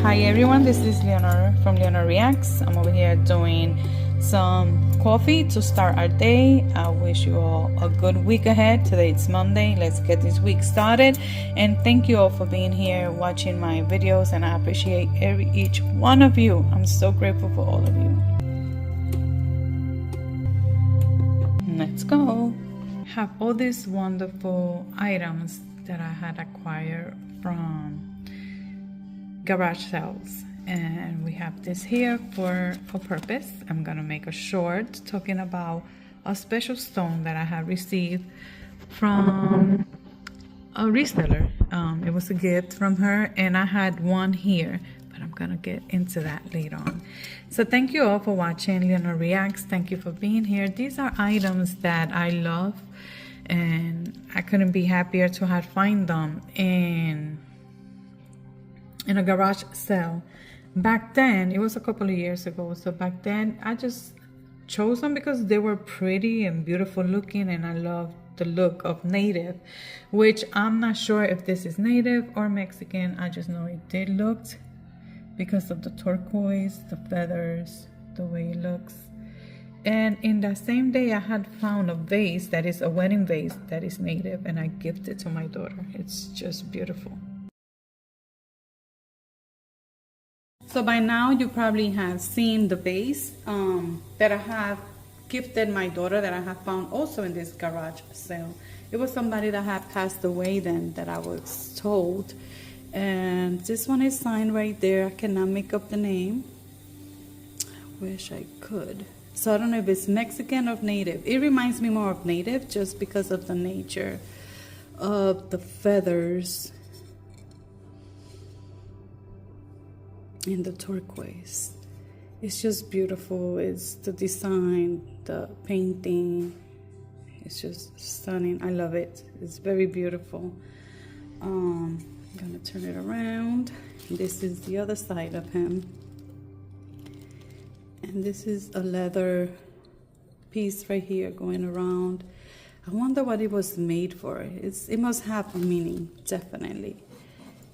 Hi everyone, this is Leonor from Leonor Reacts. I'm over here doing some coffee to start our day. I wish you all a good week ahead. Today it's Monday. Let's get this week started. And thank you all for being here watching my videos, and I appreciate each one of you. I'm so grateful for all of you. Let's go. Have all these wonderful items that I had acquired from garage sales, and we have this here for a purpose. I'm gonna make a short talking about a special stone that I have received from a reseller. It was a gift from her, and I had one here, but I'm gonna get into that later on. So thank you all for watching Leonor Reacts. Thank you for being here. These are items that I love, and I couldn't be happier to have find them in a garage sale. Back then, it was a couple of years ago, so back then I just chose them because they were pretty and beautiful looking, and I love the look of native, which I'm not sure if this is native or Mexican. I just know it did look, because of the turquoise, the feathers, the way it looks. And in that same day, I had found a vase that is a wedding vase that is native, and I gifted it to my daughter. It's just beautiful. So by now you probably have seen the vase that I have gifted my daughter, that I have found also in this garage sale. It was somebody that had passed away then, that I was told. And this one is signed right there. I cannot make up the name. I wish I could. So I don't know if it's Mexican or native. It reminds me more of native just because of the nature of the feathers and the turquoise. It's just beautiful. It's the design, the painting. It's just stunning. I love it. It's very beautiful. I'm gonna turn it around. This is the other side of him. And this is a leather piece right here going around. I wonder what it was made for. It must have a meaning, definitely.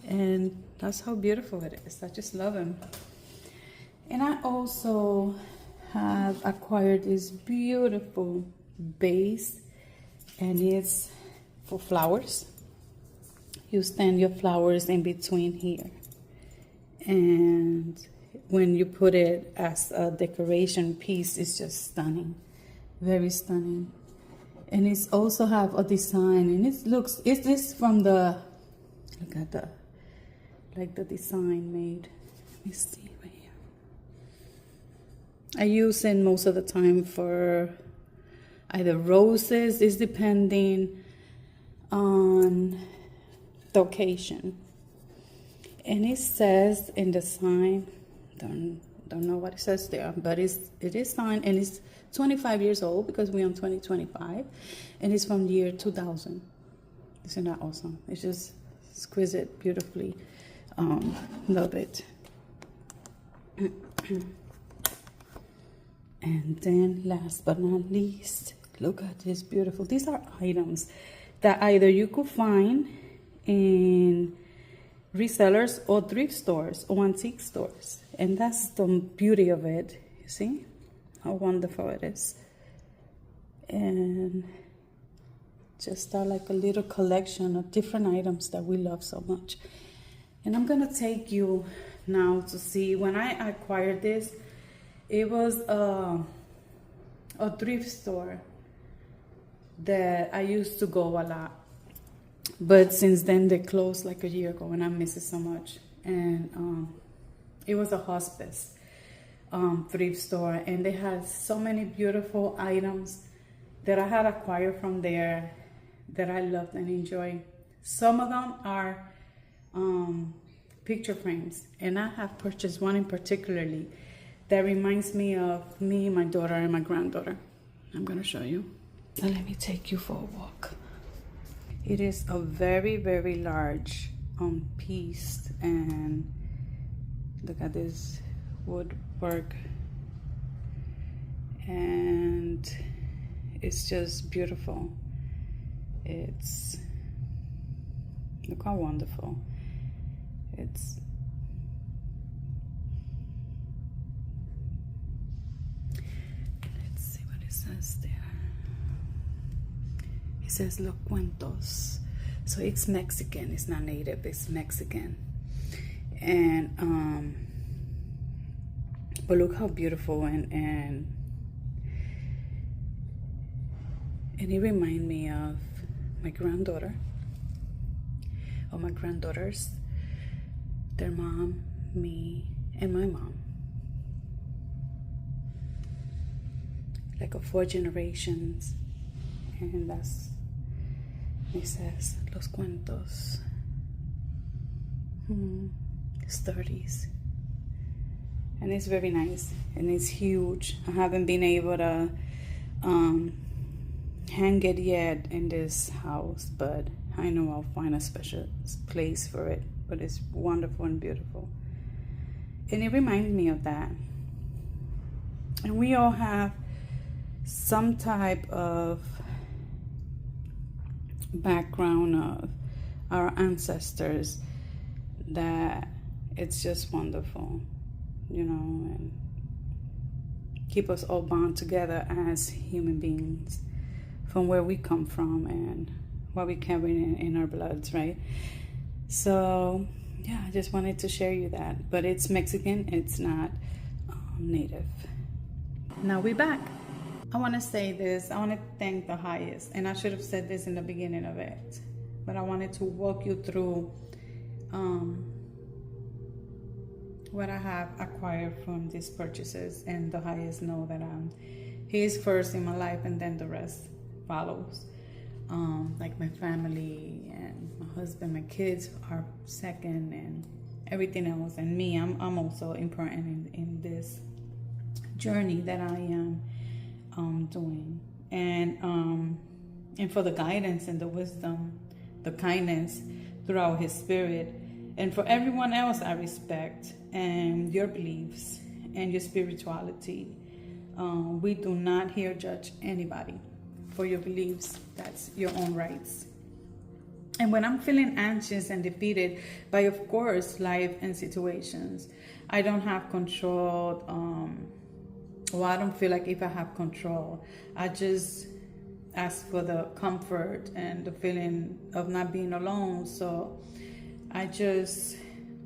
And that's how beautiful it is. I just love him. And I also have acquired this beautiful vase, and it's for flowers. You stand your flowers in between here, and when you put it as a decoration piece, it's just stunning, very stunning. And it's also have a design, and is this from the, look at the, like the design made. Let me see right here. I use it most of the time for either roses. It's depending on the occasion. And it says in the sign, don't know what it says there, but it is signed, and it's 25 years old because we're on 2025, and it's from the year 2000. Isn't that awesome? It's just exquisite, beautifully. Love it. And then last but not least, look at this beautiful. These are items that either you could find in resellers or thrift stores or antique stores. And that's the beauty of it. You see how wonderful it is. And just like a little collection of different items that we love so much. And I'm gonna take you now to see, when I acquired this, it was a thrift store that I used to go a lot. But since then, they closed like a year ago, and I miss it so much. And it was a hospice thrift store, and they had so many beautiful items that I had acquired from there that I loved and enjoyed. Some of them are picture frames, and I have purchased one in particularly that reminds me of me, my daughter, and my granddaughter. I'm gonna show you. So let me take you for a walk. It is a very, very large piece, and look at this woodwork, and it's just beautiful. Look how wonderful. It's almost there. It says Los Cuentos. So it's Mexican, it's not native, it's Mexican. And but look how beautiful, and it reminds me of my granddaughter, or my granddaughters, their mom, me, and my mom. Like a 4 generations. And that's, it says Los Cuentos. Stories. And it's very nice, and it's huge. I haven't been able to hang it yet in this house, but I know I'll find a special place for it. But it's wonderful and beautiful, and it reminds me of that. And we all have some type of background of our ancestors that it's just wonderful, you know, and keep us all bound together as human beings from where we come from and what we carry in our bloods, right? So yeah, I just wanted to share you that. But it's Mexican, it's not native. Now we're back. I want to say this. I want to thank the highest, and I should have said this in the beginning of it, but I wanted to walk you through what I have acquired from these purchases, and the highest know that he is first in my life, and then the rest follows. Like my family and my husband, my kids are second, and everything else, and me, I'm also important in this journey that I am doing, and for the guidance and the wisdom, the kindness throughout His Spirit, and for everyone else I respect, and your beliefs and your spirituality. We do not here judge anybody for your beliefs. That's your own rights. And when I'm feeling anxious and defeated by, of course, life and situations, I don't have control. Well, I don't feel like if I have control. I just ask for the comfort and the feeling of not being alone. So I just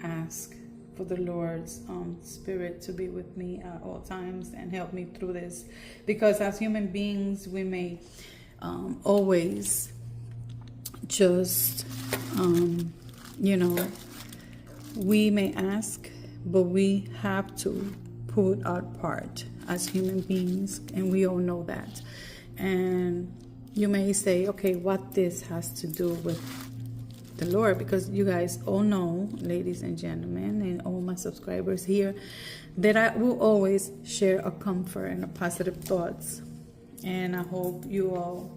ask for the Lord's Spirit to be with me at all times and help me through this. Because as human beings, we may always just, we may ask, but we have to put our part as human beings, and we all know that. And you may say, okay, what this has to do with the Lord, because you guys all know, ladies and gentlemen, and all my subscribers here, that I will always share a comfort and a positive thoughts. And I hope you all,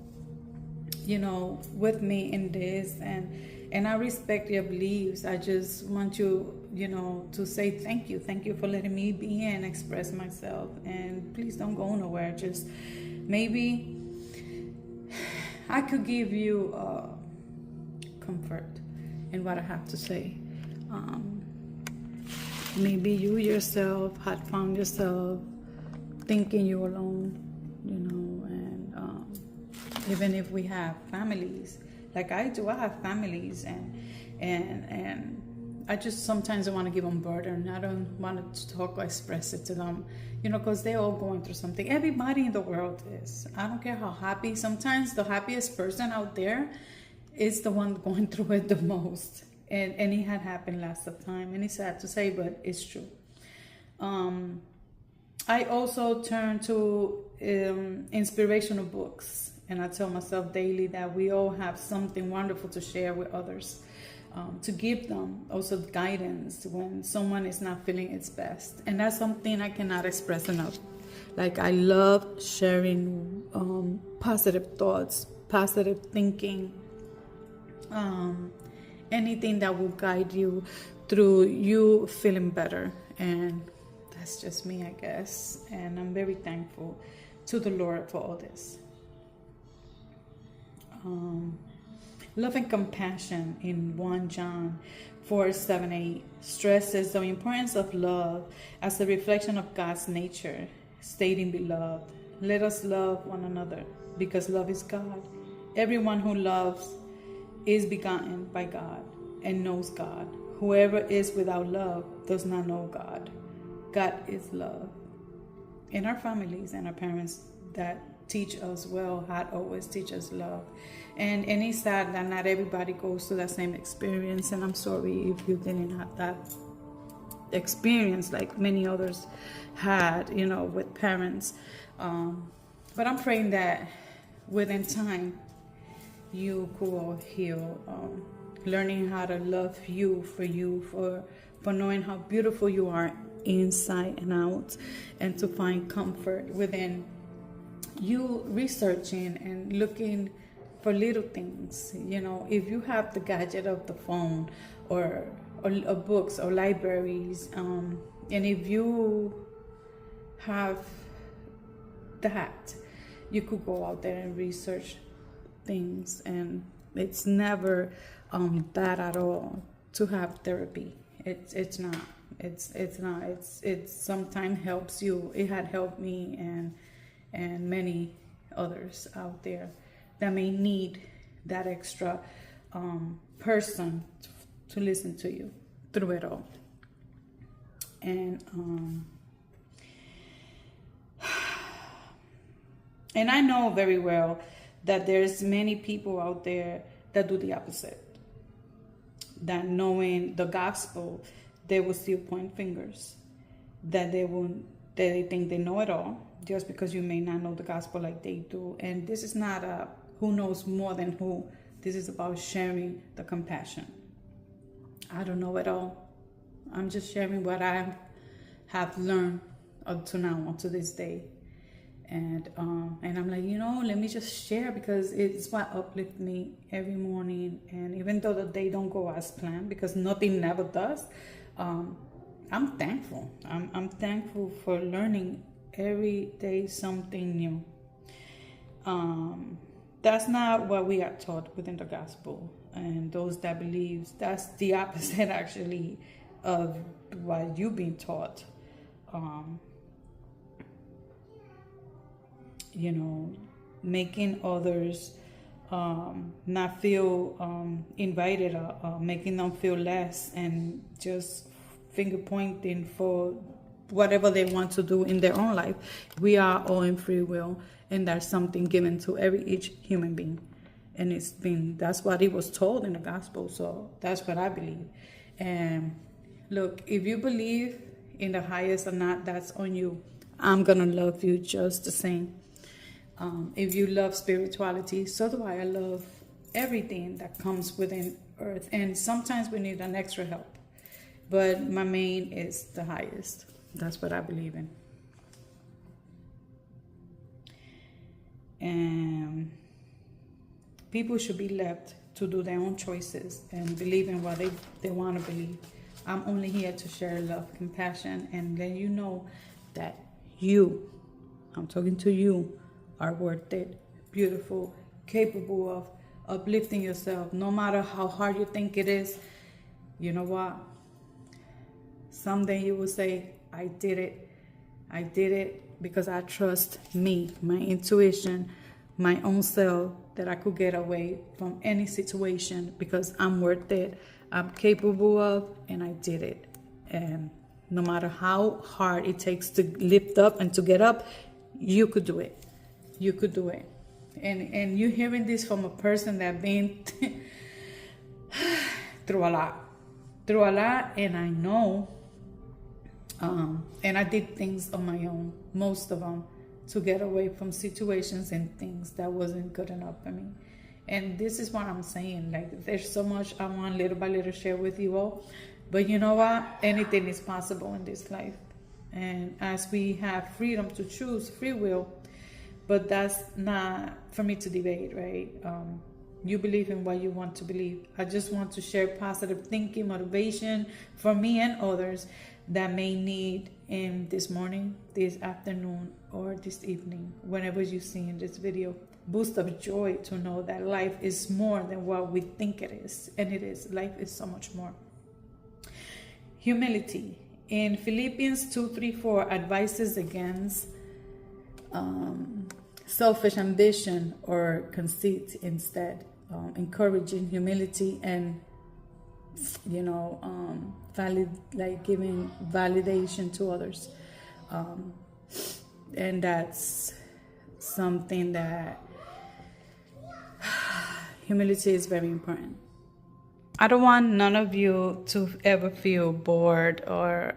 with me in this, and I respect your beliefs. I just want you, to say thank you. Thank you for letting me be and express myself. And please don't go nowhere. Just maybe I could give you comfort in what I have to say. Maybe you yourself had found yourself thinking you're alone, and even if we have families, like I do, I have families, and I just sometimes want to give them burden. I don't want to talk or express it to them, because they're all going through something. Everybody in the world is. I don't care how happy. Sometimes the happiest person out there is the one going through it the most. And it had happened last time, and it's sad to say, but it's true. I also turn to inspirational books, and I tell myself daily that we all have something wonderful to share with others, to give them also guidance when someone is not feeling its best. And that's something I cannot express enough. Like, I love sharing positive thoughts, positive thinking, anything that will guide you through you feeling better. And that's just me, I guess. And I'm very thankful to the Lord for all this. Love and compassion in 1 John 4:7-8 stresses the importance of love as a reflection of God's nature, stating, "Beloved, Let us love one another, because love is God. Everyone who loves is begotten by God and knows God. Whoever is without love does not know God. God is love. And our families and our parents that teach us well had always teach us love. And it's sad that not everybody goes through that same experience. And I'm sorry if you didn't have that experience like many others had, with parents. But I'm praying that within time you could heal, learning how to love you, for knowing how beautiful you are inside and out, and to find comfort within you researching and looking for little things. If you have the gadget of the phone or books or libraries, and if you have that, you could go out there and research things. And it's never bad at all to have therapy. It's not. It sometimes helps you. It had helped me and many others out there that may need that extra person to listen to you through it all. And I know very well that there's many people out there that do the opposite. That knowing the gospel, they will still point fingers. That they think they know it all, just because you may not know the gospel like they do. And this is not a who knows more than who. This is about sharing the compassion. I don't know it all. I'm just sharing what I have learned up to now, up to this day. And I'm like, let me just share, because it's what uplifts me every morning. And even though the day don't go as planned, because nothing never does, I'm thankful. I'm thankful for learning every day something new. That's not what we are taught within the gospel. And those that believe, that's the opposite actually of what you've been taught. Making others not feel invited, making them feel less, and just finger pointing for whatever they want to do in their own life. We are all in free will, and there's something given to each human being. And that's what it was told in the gospel. So that's what I believe. And look, if you believe in the highest or not, that's on you. I'm going to love you just the same. If you love spirituality, so do I. I love everything that comes within earth. And sometimes we need an extra help. But my main is the highest. That's what I believe in. And people should be left to do their own choices and believe in what they want to believe. I'm only here to share love, compassion, and let you know that I'm talking to you, are worth it, beautiful, capable of uplifting yourself, no matter how hard you think it is. You know what? Someday you will say, I did it because I trust me, my intuition, my own self, that I could get away from any situation because I'm worth it, I'm capable of, and I did it. And no matter how hard it takes to lift up and to get up, you could do it. You could do it. And you're hearing this from a person that been through a lot, and I know, and I did things on my own, most of them, to get away from situations and things that wasn't good enough for me. And this is what I'm saying. Like, there's so much I want little by little share with you all. But you know what? Anything is possible in this life. And as we have freedom to choose, free will, but that's not for me to debate, right? You believe in what you want to believe. I just want to share positive thinking, motivation for me and others that may need in this morning, this afternoon, or this evening, whenever you see in this video. Boost of joy to know that life is more than what we think it is. And it is. Life is so much more. Humility. In Philippians 2:3-4 advises against selfish ambition or conceit instead, encouraging humility and giving validation to others, and that's something that humility is very important. I don't want none of you to ever feel bored or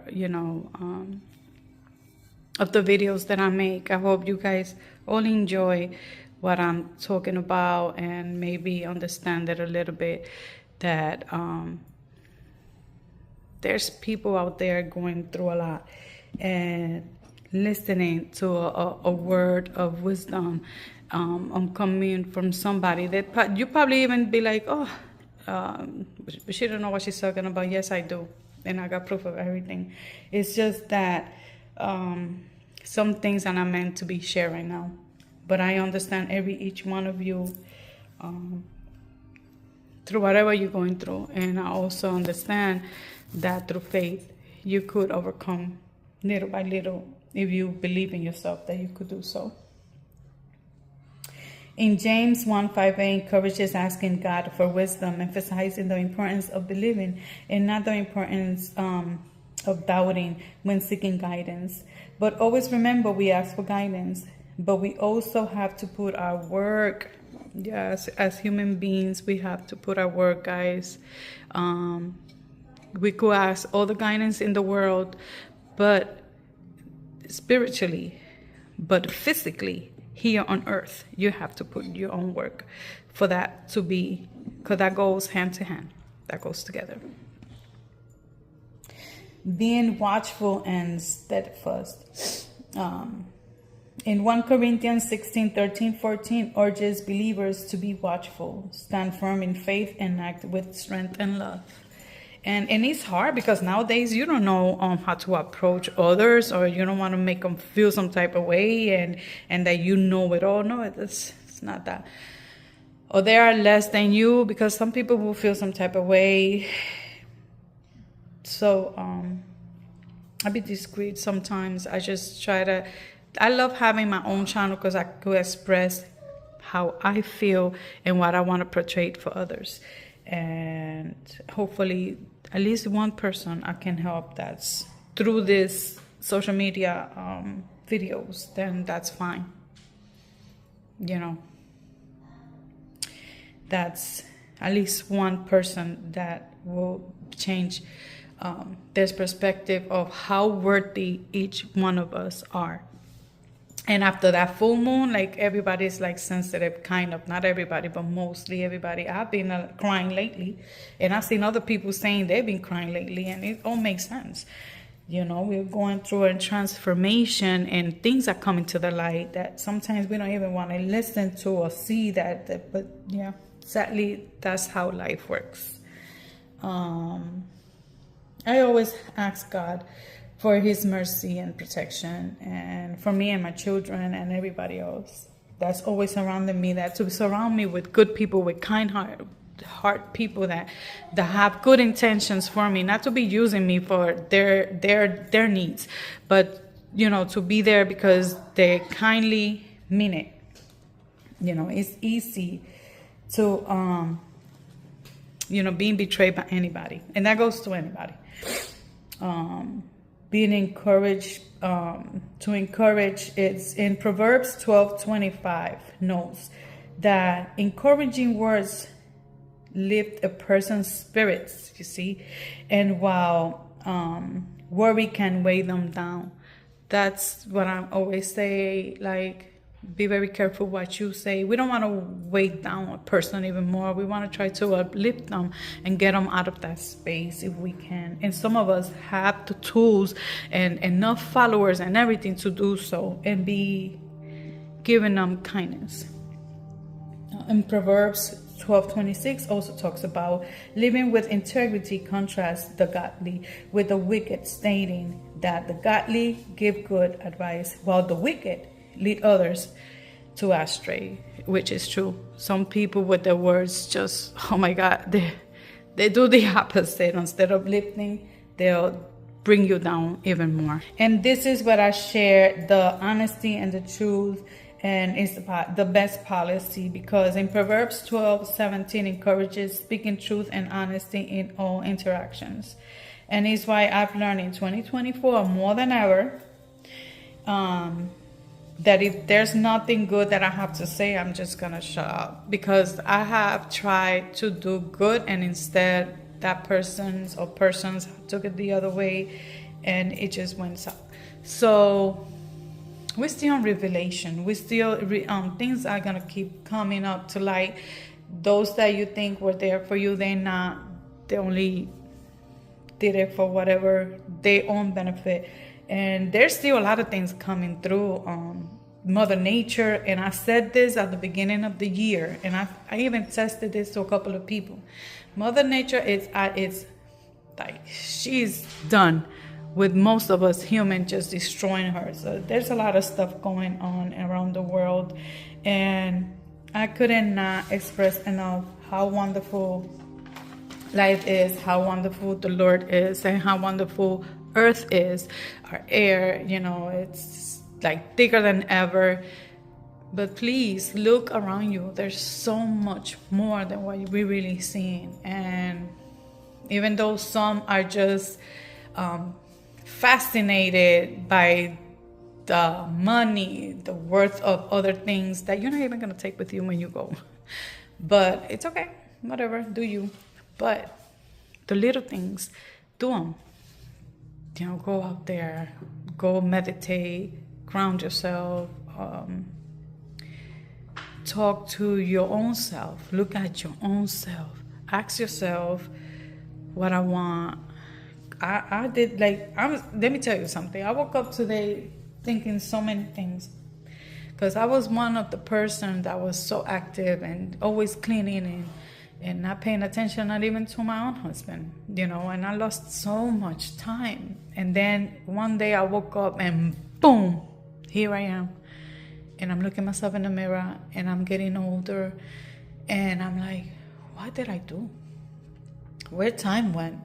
of the videos that I make. I hope you guys all enjoy what I'm talking about and maybe understand it a little bit, that there's people out there going through a lot, and listening to a word of wisdom coming from somebody that you probably even be like, oh, she don't know what she's talking about. Yes, I do, and I got proof of everything. It's just that some things are not meant to be shared right now, but I understand each one of you through whatever you're going through, and I also understand that through faith you could overcome little by little if you believe in yourself that you could do so. In James 1:5, encourages asking God for wisdom, emphasizing the importance of believing and not the importance of doubting when seeking guidance. But always remember, we ask for guidance, but we also have to put our work. Yes, as human beings, we have to put our work, guys. We could ask all the guidance in the world, but spiritually, but physically, here on earth, you have to put your own work for that to be, because that goes hand to hand. That goes together. Being watchful and steadfast. In 1 Corinthians 16:13-14 urges believers to be watchful, stand firm in faith, and act with strength and love. And it's hard because nowadays you don't know how to approach others, or you don't want to make them feel some type of way and that you know it all. No, it's not that. Or they are less than you, because some people will feel some type of way. So I be discreet sometimes. I just try to. I love having my own channel because I could express how I feel and what I want to portray for others. And hopefully at least one person I can help that's through this social media videos, then that's fine. That's at least one person that will change this perspective of how worthy each one of us are. And after that full moon, like, everybody's like sensitive, kind of. Not everybody, but mostly everybody. I've been crying lately, and I've seen other people saying they've been crying lately, and it all makes sense. We're going through a transformation, and things are coming to the light that sometimes we don't even want to listen to or see that. But yeah, sadly, that's how life works. I always ask God for his mercy and protection, and for me and my children and everybody else that's always surrounding me, that to surround me with good people, with kind heart people that have good intentions for me, not to be using me for their needs, but to be there because they kindly mean it. It's easy to being betrayed by anybody, and that goes to anybody. Being encouraged, to encourage, it's in Proverbs 12:25, notes that encouraging words lift a person's spirits, you see, and while worry can weigh them down. That's what I always say, like, be very careful what you say. We don't want to weigh down a person even more. We want to try to uplift them and get them out of that space if we can. And some of us have the tools and enough followers and everything to do so, and be giving them kindness. In Proverbs 12:26 also talks about living with integrity contrasts the godly with the wicked, stating that the godly give good advice while the wicked lead others to astray, which is true. Some people with their words just, oh my God, they do the opposite. Instead of lifting, they'll bring you down even more. And this is what I share, the honesty and the truth, and it's about the best policy, because in Proverbs 12:17 encourages speaking truth and honesty in all interactions. And it's why I've learned in 2024 more than ever that if there's nothing good that I have to say, I'm just gonna shut up, because I have tried to do good and instead that persons took it the other way and it just went south. So we're still on revelation. We still things are gonna keep coming up to light. Those that you think were there for you, they're not. They only did it for whatever their own benefit. And there's still a lot of things coming through Mother Nature. And I said this at the beginning of the year, and I even tested this to a couple of people. Mother Nature is like, she's done with most of us humans just destroying her. So there's a lot of stuff going on around the world, and I couldn't not express enough how wonderful life is, how wonderful the Lord is, and how wonderful Earth is. Our air, it's like thicker than ever. But please look around you. There's so much more than what we're really seeing. And even though some are just fascinated by the money, the worth of other things that you're not even going to take with you when you go. But it's okay. Whatever. Do you. But the little things, do them. Go out there. Go meditate. Ground yourself. Talk to your own self. Look at your own self. Ask yourself what I want. I did, let me tell you something. I woke up today thinking so many things, because I was one of the person that was so active and always cleaning and not paying attention, not even to my own husband, and I lost so much time. And then one day I woke up and boom, here I am. And I'm looking myself in the mirror, and I'm getting older, and I'm like, what did I do? Where time went?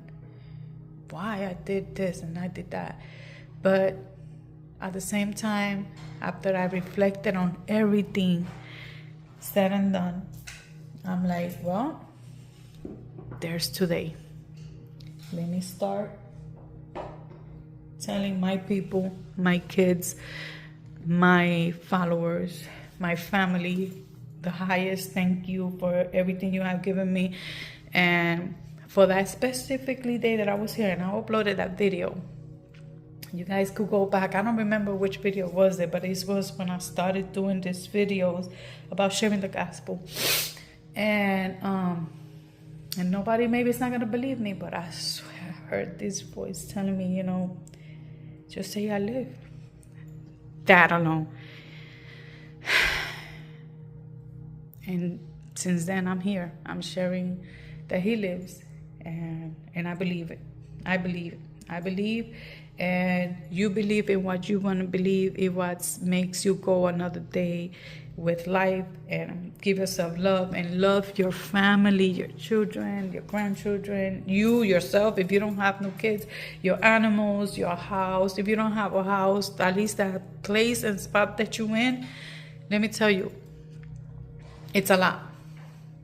Why I did this and I did that? But at the same time, after I reflected on everything said and done, I'm like, well, there's today. Let me start telling my people, my kids, my followers, my family, the highest thank you for everything you have given me. And for that specifically day that I was here and I uploaded that video, you guys could go back. I don't remember which video was it, but it was when I started doing these videos about sharing the gospel. And nobody maybe is not going to believe me, but I swear I heard this voice telling me, just say I live. That alone. And since then I'm here. I'm sharing that he lives, and I believe it. I believe and you believe in what you want to believe, in what makes you go another day with life, and give yourself love and love your family, your children, your grandchildren, you yourself. If you don't have no kids, your animals, your house. If you don't have a house, at least that place and spot that you in. Let me tell you, it's a lot.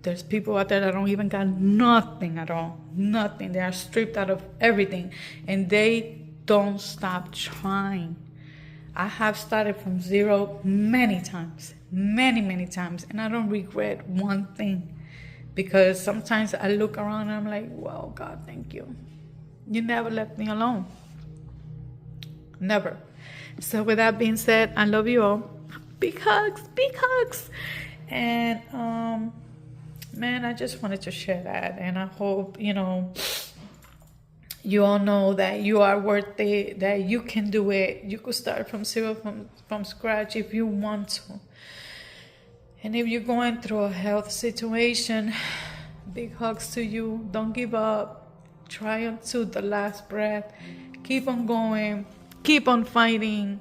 There's people out there that don't even got nothing at all. Nothing. They are stripped out of everything, and they don't stop trying. I have started from zero many times, and I don't regret one thing, because sometimes I look around and I'm like, wow, God, thank you. You never left me alone. Never. So with that being said, I love you all. Big hugs, big hugs. And man, I just wanted to share that, and I hope you all know that you are worth it, that you can do it. You could start from zero, from scratch if you want to. And if you're going through a health situation, big hugs to you. Don't give up. Try until the last breath. Keep on going. Keep on fighting.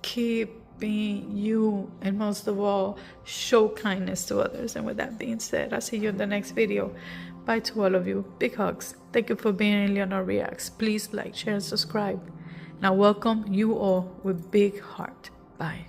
Keep being you, and most of all, show kindness to others. And with that being said, I'll see you in the next video. Bye to all of you. Big hugs. Thank you for being in Leonor Reacts. Please like, share, and subscribe. Now welcome you all with big heart. Bye.